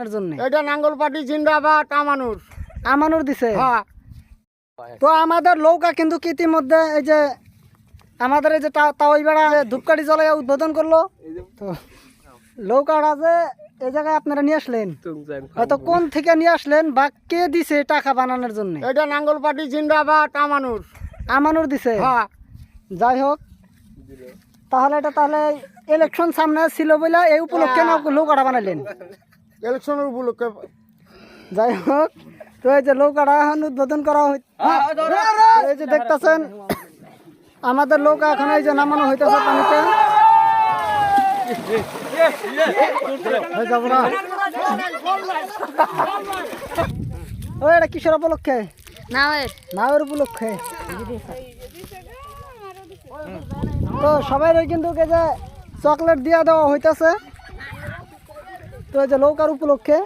বানানোর জন্য। এটা নাঙ্গল পার্টি জিন্দাবাদ আমানুর দিছে। হ্যাঁ। তো আমাদের নৌকা কিন্তু ইতিমধ্যে এই যে আমাদের এই যে তাওই বেড়া ধূপকাঠি জ্বলাই উদ্বোধন করলো। তো নৌকাটা যে এই জায়গায় আপনারা নিয়ে আসলেন, হয়তো কোন থেকে নিয়ে আসলেন বা কে দিছে টাকা বানানোর জন্য? এটা নাঙ্গল পার্টি জিন্দাবাদ আমানুর দিছে। হ্যাঁ। যাই হোক, তাহলে এটা তাহলে ইলেকশন সামনে ছিল বলে এই উপলক্ষে নৌকাটা বানাইলেন। ইলেকশনের উপলক্ষে। যাই হোক, তো এই যে নৌকাটা এখন উদ্বোধন করা এই যে দেখতেছেন আমাদের নৌকা এখন এই যে নামানো হইতেছে পানিতে। ওই এটা কিসের উপলক্ষে? নাওয়ের উপলক্ষে। তো সবাই কিন্তু যে চকলেট দিয়া দেওয়া হইতেছে, তো এই যে নৌকার উপলক্ষে।